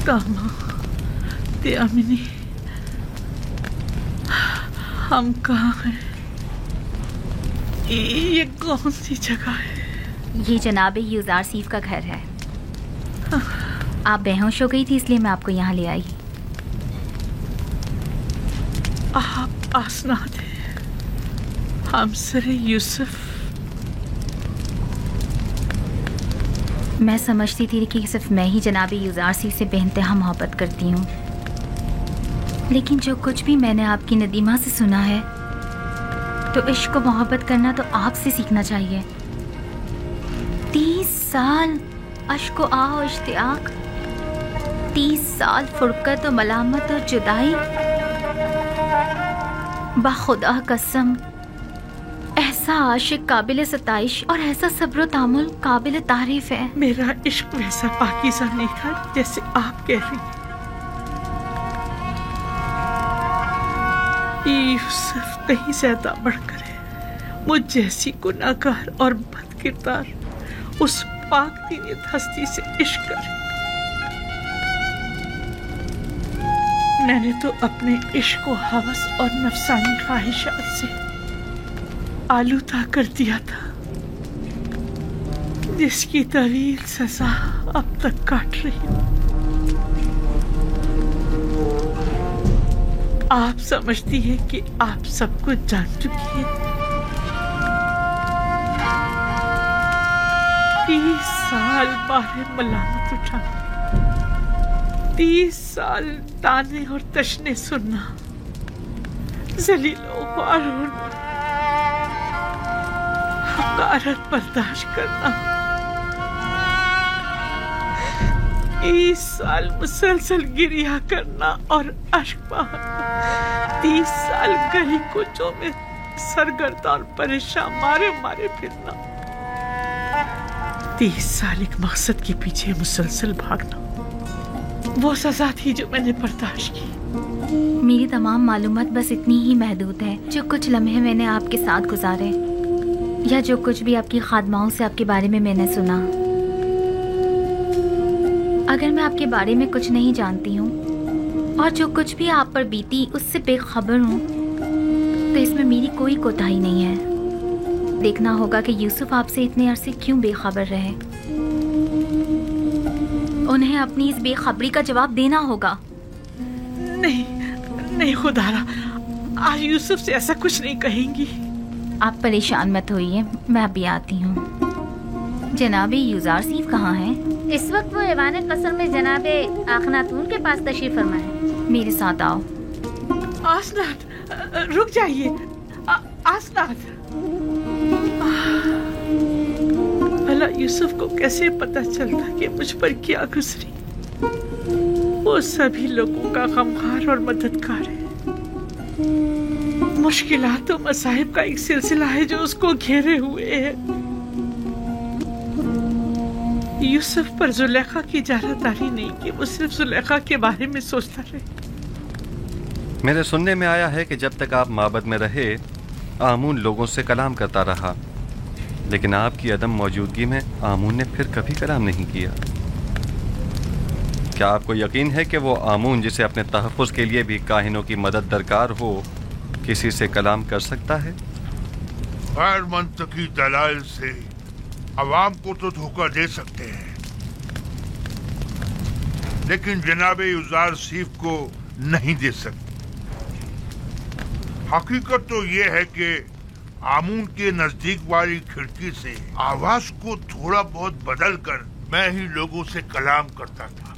तामा त्यामिनी, हम कहाँ हैं? ये कौन सी जगह है? ये जनाब यूज़ार सीफ का घर है। आप बेहोश हो गई थी इसलिए मैं आपको यहाँ ले आई। आप आसनाद हैं, हमसरे यूसुफ। मैं समझती थी कि सिर्फ मैं ही जनाब यूज़ार सीफ से बेइंतहा मोहब्बत करती हूँ, लेकिन जो कुछ भी मैंने आपकी नदीमा से सुना है तो इश्क को मोहब्बत करना तो आपसे सीखना चाहिए। 30 साल अश्क आ और इश्तियाक, 30 साल फुरकत और मलामत और जुदाई। बाखुदा कसम, ऐसा आशिक काबिल सताइश और ऐसा सब्र तामुल काबिल तारीफ है। मेरा इश्क वैसा पाकीज़ा नहीं था जैसे आप कह रही हैं। यूसुफ कहीं ज्यादा बढ़कर है। मुझ जैसी गुनाहगार और बदकिरदार उस पाक दीनियत हस्ती से इश्क करे। मैंने तो अपने इश्क को हवस और नफसानी ख्वाहिशात से आलूदा कर दिया था, जिसकी तवील सजा अब तक काट रही हूँ। आप समझती हैं कि आप सब कुछ जान चुकी हैं। 30 साल बारे मलामत उठाना, 30 साल ताने और तशने सुनना, जलीलो ख्वार होना, हकारत बर्दाश्त करना, 30 साल मुसलसल गिरिया करना और अश्क बहाना, 30 साल गली कोचों में सरगर्दा और परेशान मारे मारे फिरना, 30 साल एक मकसद के पीछे मुसलसल भागना। वो सजा थी जो मैंने बर्दाश्त की। मेरी तमाम मालूमात बस इतनी ही महदूद है। जो कुछ लम्हे मैंने आपके साथ गुजारे या जो कुछ भी आपकी खादमाओं से आपके बारे में मैंने सुना, अगर मैं आपके बारे में कुछ नहीं जानती हूँ और जो कुछ भी आप पर बीती उससे बेखबर हूँ, तो इसमें मेरी कोई कोताही नहीं है। देखना होगा कि यूसुफ आपसे इतने अरसे क्यों बेखबर रहे। उन्हें अपनी इस बेखबरी का जवाब देना होगा। नहीं खुदारा, आज यूसुफ से ऐसा कुछ नहीं कहेंगी। आप परेशान मत होइए, मैं अभी आती हूँ। जनाबे यूज़ार सीफ कहाँ हैं? इस वक्त वो ऐवान कसर में जनाबे आखनातून के पास तशरीफ फरमा है। मेरे साथ आओ। आसनाद, रुक जाइए। आसनाद, भला यूसुफ को कैसे पता चलता कि मुझ पर क्या गुजरी? वो सभी लोगों का गमखार और मददगार है। मुश्किलात और मसाइब का एक सिलसिला है जो उसको घेरे हुए है। यूसुफ पर जुलेखा की जारदारी नहीं कि वो सिर्फ जुलेखा के बारे में सोचता रहे। मेरे सुनने में आया है कि जब तक आप माबद में रहे आमून लोगों से कलाम करता रहा, लेकिन आपकी अदम मौजूदगी में आमून ने फिर कभी कलाम नहीं किया। क्या आपको यकीन है कि वो आमून जिसे अपने तहफ़्फ़ुज़ के लिए भी काहिनों की मदद दरकार हो, किसी से कलाम कर सकता है? गैर मंतकी दलाइल से अवाम को तो धोखा दे सकते हैं, लेकिन जनाबे यूज़ार सीफ को नहीं दे सकते। हकीकत तो ये है कि आमून के नजदीक वाली खिड़की से आवाज को थोड़ा बहुत बदल कर मैं ही लोगों से कलाम करता था।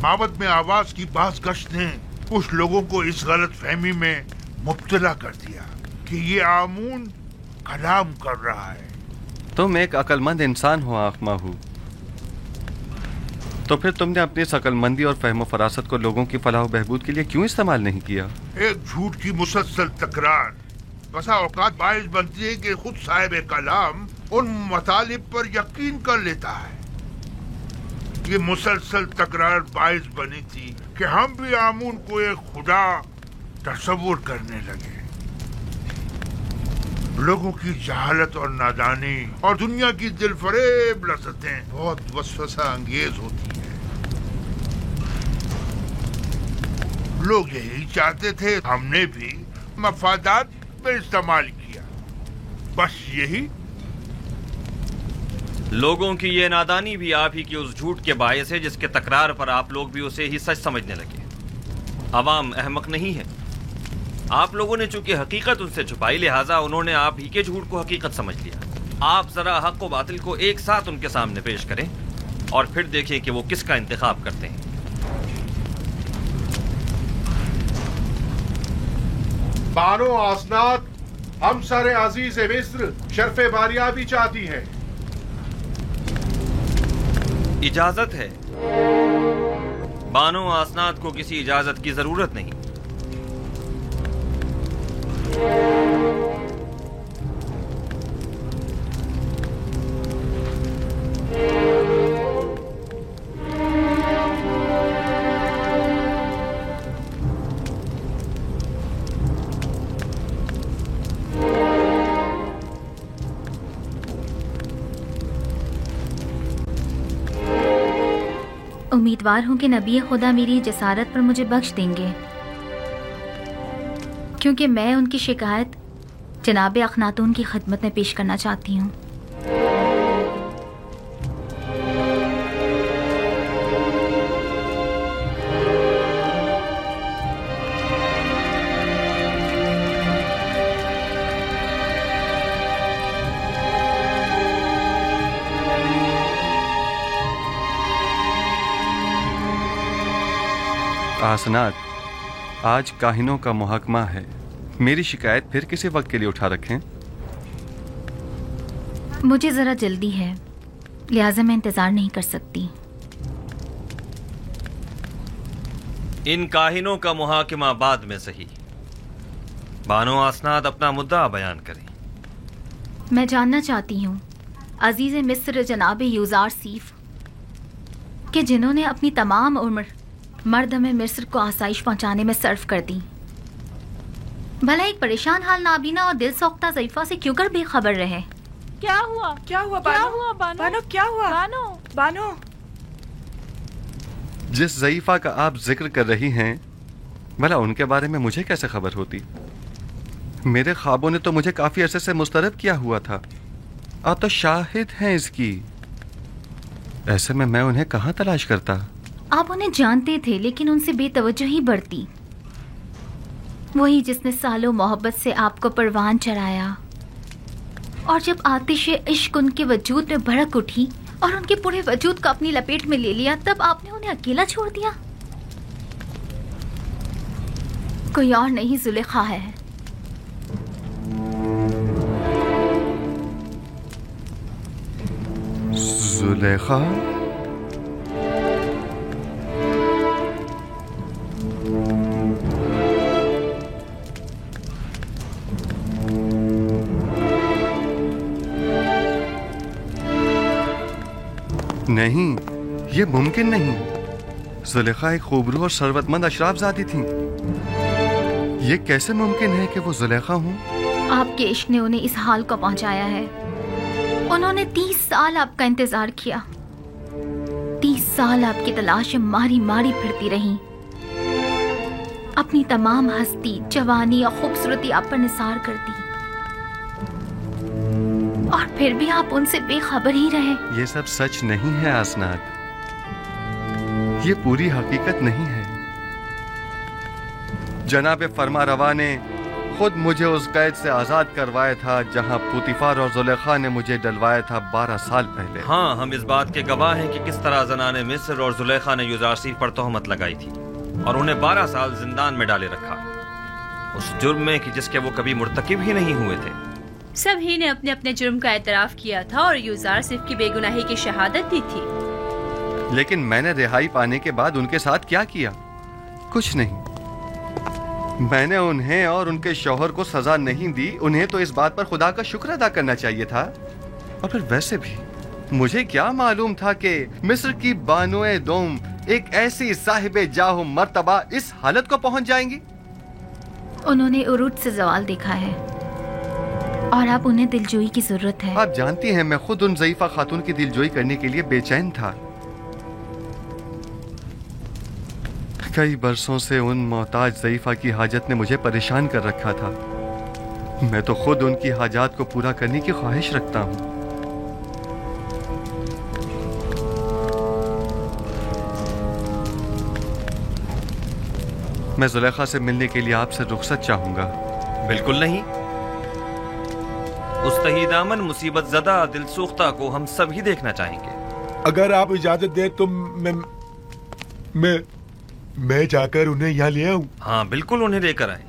माबद में आवाज की बाज़ गश्त ने कुछ लोगों को इस गलत फहमी में मुब्तला कर दिया कि ये आमून कलाम कर रहा है। तुम एक अक्लमंद इंसान हो आखमाहू, तो फिर तुमने अपनी इस अक्लमंदी और फहम फरासत को लोगों की फलाह बहबूद के लिए क्यों इस्तेमाल नहीं किया? एक झूठ की मुसलसल तकरार बसा औकात बाइस बनती है कि खुद साहिब कलाम उन मतालिब पर यकीन कर लेता है। ये मुसलसल तकरार बाइस बनी थी कि हम भी आमून को एक खुदा तस्वुर करने लगे। लोगों की जहालत और नादानी और दुनिया की दिलफरेब लज़्ज़तें बहुत वसवसा अंगेज होती हैं। لوگ یہی چاہتے تھے، ہم نے بھی مفادات میں استعمال کیا، بس یہی۔ لوگوں کی یہ نادانی بھی آپ ہی کی اس جھوٹ کے باعث ہے جس کے تکرار پر آپ لوگ بھی اسے ہی سچ سمجھنے لگے۔ عوام احمق نہیں ہے، آپ لوگوں نے چونکہ حقیقت ان سے چھپائی لہٰذا انہوں نے آپ ہی کے جھوٹ کو حقیقت سمجھ لیا۔ آپ ذرا حق و باطل کو ایک ساتھ ان کے سامنے پیش کریں اور پھر دیکھیں کہ وہ کس کا انتخاب کرتے ہیں۔ بانو آسنات ہمسر عزیز مصر شرف باریابی چاہتی ہے۔ اجازت ہے؟ بانو آسنات کو کسی اجازت کی ضرورت نہیں۔ امیدوار ہوں کہ نبی خدا میری جسارت پر مجھے بخش دیں گے، کیونکہ میں ان کی شکایت جناب اخناتون کی خدمت میں پیش کرنا چاہتی ہوں۔ آسنات، آج کاہنوں کا محاکمہ ہے، میری شکایت پھر کسی وقت کے لیے اٹھا رکھیں؟ مجھے ذرا جلدی ہے لہٰذا میں انتظار نہیں کر سکتی۔ ان کاہنوں کا محاکمہ بعد میں صحیح، بانو آسنات اپنا مدعا بیان کریں۔ میں جاننا چاہتی ہوں عزیز مصر جناب یوزار سیف کہ جنہوں نے اپنی تمام عمر مردم مصر کو آسائش پہنچانے میں صرف کر دی، بھلا ایک پریشان حال نابینا اور دل سوختہ ضعیفہ سے کیوں کر بے خبر رہے؟ کیا ہوا؟ کیا ہوا بانو؟ بانو کیا ہوا؟ بانو جس ضعیفہ کا آپ ذکر کر رہی ہیں بھلا ان کے بارے میں مجھے کیسے خبر ہوتی؟ میرے خوابوں نے تو مجھے کافی عرصے سے مسترد کیا ہوا تھا، آپ تو شاہد ہیں اس کی، ایسے میں انہیں کہاں تلاش کرتا؟ آپ انہیں جانتے تھے لیکن ان سے بے توجہی برتی، وہی جس نے سالوں محبت سے آپ کو پروان چڑھایا، اور جب آتش عشق ان کے وجود میں بھڑک اٹھی اور ان کے پورے وجود کو اپنی لپیٹ میں لے لیا تب آپ نے انہیں اکیلا چھوڑ دیا۔ کوئی اور نہیں زلیخا ہے۔ زلیخا؟ نہیں، یہ ممکن نہیں، زلیخا ایک خوبرو اور ثروت مند اشراف زادی تھیں، یہ کیسے ممکن ہے کہ وہ زلیخا ہوں؟ آپ کے عشق نے انہیں اس حال کو پہنچایا ہے، انہوں نے 30 سال آپ کا انتظار کیا، 30 سال آپ کی تلاش ماری ماری پھرتی رہیں، اپنی تمام ہستی، جوانی اور خوبصورتی آپ پر نثار کر دی، اور پھر بھی آپ ان سے بے خبر ہی رہے۔ یہ سب سچ نہیں ہے آسنات، یہ پوری حقیقت نہیں ہے۔ جناب فرما روا نے خود مجھے اس قید سے آزاد کروایا تھا جہاں پوتیفار اور زلیخا نے مجھے ڈلوایا تھا 12 سال پہلے۔ ہاں، ہم اس بات کے گواہ ہیں کہ کس طرح زنان مصر اور زلیخا نے یوزارسیف پر تہمت لگائی تھی اور انہیں 12 سال زندان میں ڈالے رکھا، اس جرم میں کہ جس کے وہ کبھی مرتکب ہی نہیں ہوئے تھے۔ سب ہی نے اپنے اپنے جرم کا اعتراف کیا تھا اور یوزارسیف کی بے گناہی کی شہادت دی تھی۔ لیکن میں نے رہائی پانے کے بعد ان کے ساتھ کیا کیا؟ کچھ نہیں، میں نے انہیں اور ان کے شوہر کو سزا نہیں دی، انہیں تو اس بات پر خدا کا شکر ادا کرنا چاہیے تھا، اور پھر ویسے بھی مجھے کیا معلوم تھا کہ مصر کی بانوئے دوم ایک ایسی صاحب جاہ و مرتبہ اس حالت کو پہنچ جائیں گی۔ انہوں نے عروج سے زوال دیکھا ہے اور اب انہیں دلجوئی کی ضرورت ہے۔ آپ جانتی ہیں میں خود ان ضعیفہ خاتون کی دلجوئی کرنے کے لیے بے چین تھا، कई बरसों से उन मोहताज ज़ईफ़ा की हाजत ने मुझे परेशान कर रखा था। मैं तो खुद उनकी हाजात को पूरा करने की ख्वाहिश रखता हूँ। मैं ज़ुलेखा से मिलने के लिए आपसे रुखसत चाहूंगा। बिल्कुल नहीं। उस तहीदामन मुसीबत ज़दा दिलसुख्ता को हम सभी देखना चाहेंगे। अगर आप इजाजत दें तो मैं जाकर उन्हें यहाँ ले आऊं। हाँ बिल्कुल, उन्हें लेकर आए।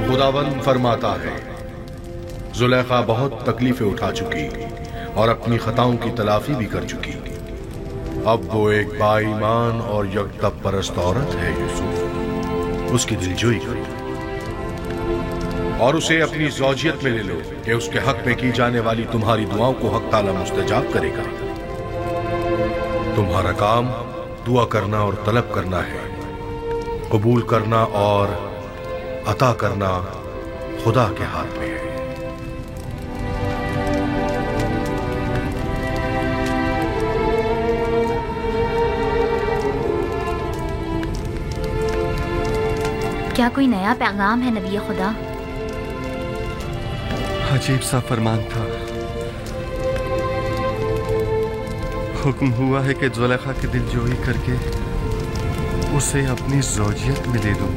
खुदावंद फरमाता है, जुलेखा बहुत तकलीफें उठा चुकी और अपनी खताओं की तलाफी भी कर चुकी। अब वो एक बाईमान और यकतब परस्त औरत है यूसुफ, उसकी दिलजोई करो और उसे अपनी ज़ौजियत में ले लो कि उसके हक में की जाने वाली तुम्हारी दुआओं को हक ताला मुस्तजाब करेगा। तुम्हारा काम दुआ करना और तलब करना है, कबूल करना और अता करना खुदा के हाथ में है। क्या कोई नया पैगाम है नबी खुदा? अजीब सा फरमान था। हुक्म हुआ है कि ज़ुलेखा की दिलजोई करके उसे अपनी ज़ौजियत में ले लूं।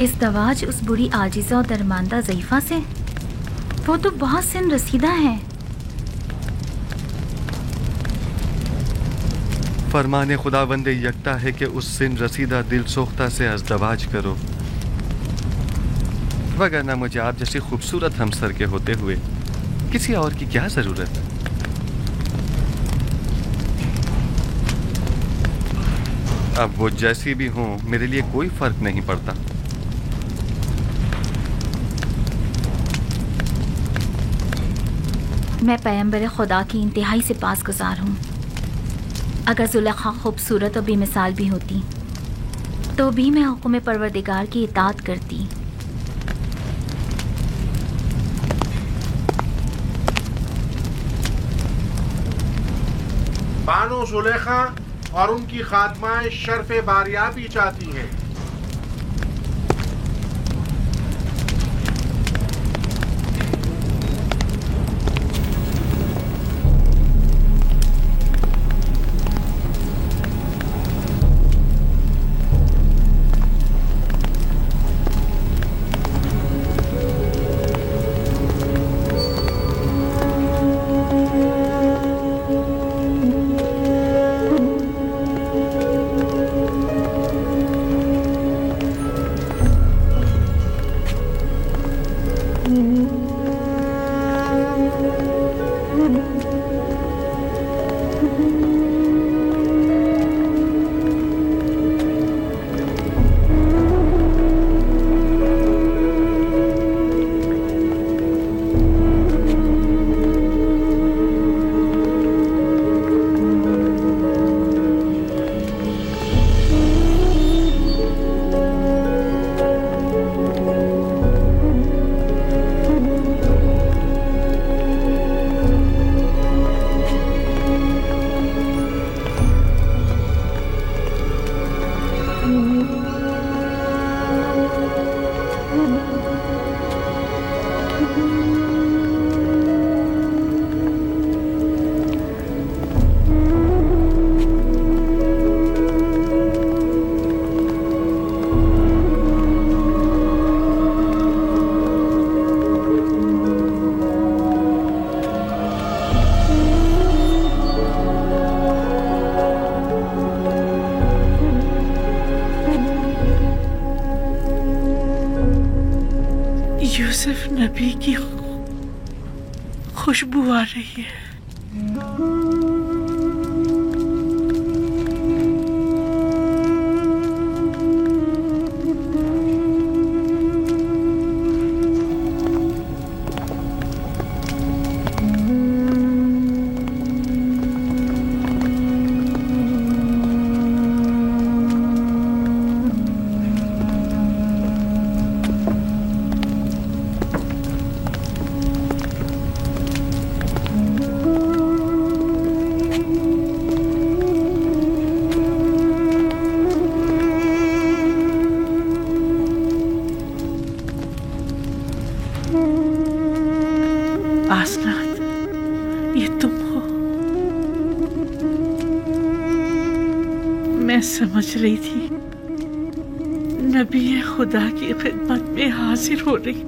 इज़्दवाज उस बुरी आजिज़ा और दरमांदा ज़ईफ़ा से? वो तो बहुत सिन रसीदा है। फरमाने खुदावंद यकता है कि उस सिन रसीदा दिल सोख्ता से अज़दवाज करो, वगरना मुझे आप जैसी खूबसूरत हमसर के होते हुए किसी और की क्या जरूरत है। अब वो जैसी भी हों, मेरे लिए कोई फर्क नहीं पड़ता। मैं पैगंबर खुदा की इंतहाई से पासगुज़ार हूँ। अगर ज़ुलेखा खूबसूरत और बेमिसाल भी होती तो भी मैं हुक्म परवरदिगार की इताअत करती। बानो ज़ुलेखा और उनकी खादमाएं शर्फ़े बारियाबी चाहती हैं। यूसुफ नबी की खुशबू आ रही है। आसनात, ये तुम हो। मैं समझ रही थी नबी खुदा की खिदमत में हाजिर हो रही।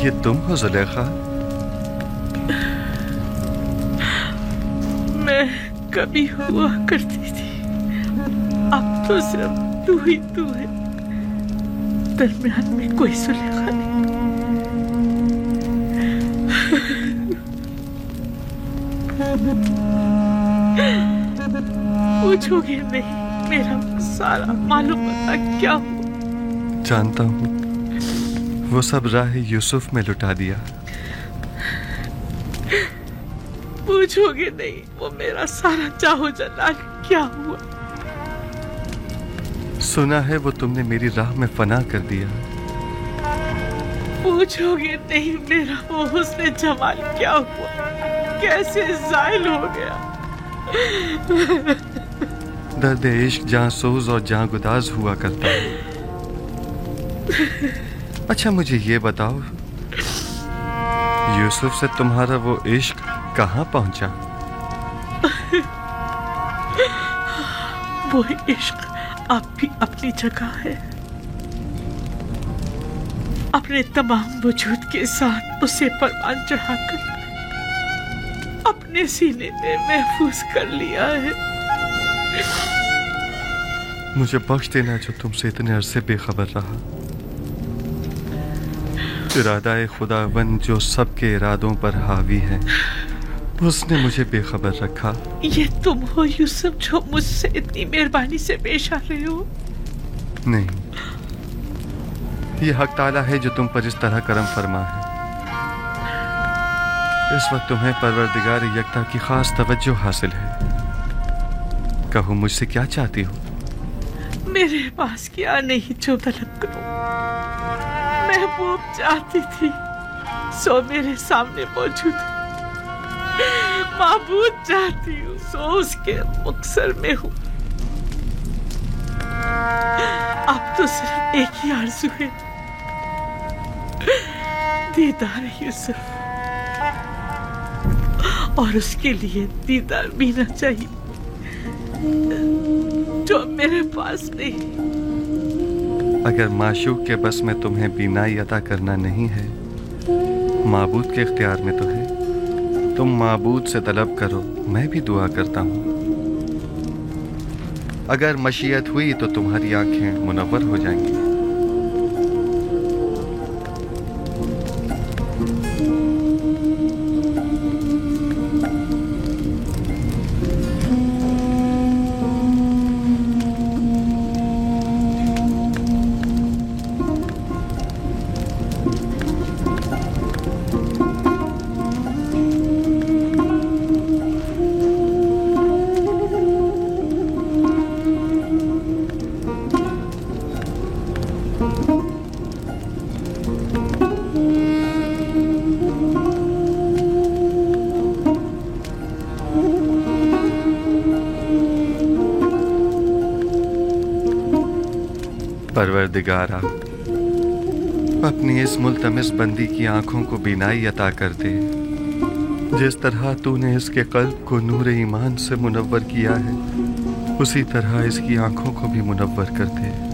ये तुम हो जुलेखा? मैं कभी हुआ करती थी, अब तो सिर्फ तू ही तू है, दरमियान में कोई जुलेखा नहीं। पूछोगे नहीं मेरा सारा मालूम होता क्या हुआ? जानता हूँ, वो सब राह यूसुफ में लुटा दिया। पूछोगे नहीं वो मेरा सारा चाहो जलाल क्या हुआ? सुना है वो तुमने मेरी राह में फना कर दिया। पूछोगे नहीं मेरा वो हुस्न जमाल क्या हुआ, कैसे ज़ाइल हो गया? दर्द इश्क जहाँ सोज और जहाँ गुदाज हुआ करता है। अच्छा मुझे ये बताओ, यूसुफ से तुम्हारा वो इश्क कहाँ पहुंचा? वो इश्क अब भी अपनी जगह है, अपने तमाम वजूद के साथ उसे परवान चढ़ाकर अपने सीने में महफूज कर लिया है। मुझे बख्श देना जो तुमसे इतने अरसे बेखबर रहा। इरादा खुदावन जो सबके इरादों पर हावी है, उसने मुझे बेखबर रखा। ये तुम हो यूसुफ जो मुझसे इतनी मेहरबानी से पेश आ रहे हो? नहीं, ये हक ताला है जो तुम पर इस तरह करम फरमा है। इस वक्त तुम्हें परवरदिगार यकता की खास तवज्जो हासिल है। कहो मुझसे क्या चाहती हो? मेरे पास क्या नहीं जो तलब करूं। महबूब चाहती थी सो मेरे सामने मौजूद है। माबूद चाहती हूँ सो उसके मुक्सर में हूँ। अब तो सिर्फ एक ही आरज़ू है, दीदार यूसुफ, और उसके लिए दीदार मिलना चाहिए जो मेरे पास नहीं। अगर माशूक के बस में तुम्हें बीनाई अता करना नहीं है, माबूद के इख्तियार में तो है। तुम माबूद से तलब करो, मैं भी दुआ करता हूँ। अगर मशीयत हुई तो तुम्हारी आंखें मुनव्वर हो जाएंगी। परवरदिगारा, अपनी इस मुल्तमिस बंदी की आंखों को बीनाई अता कर दे। जिस तरह तूने इसके कल्ब को नूर ईमान से मुनव्वर किया है, उसी तरह इसकी आंखों को भी मुनव्वर कर दे।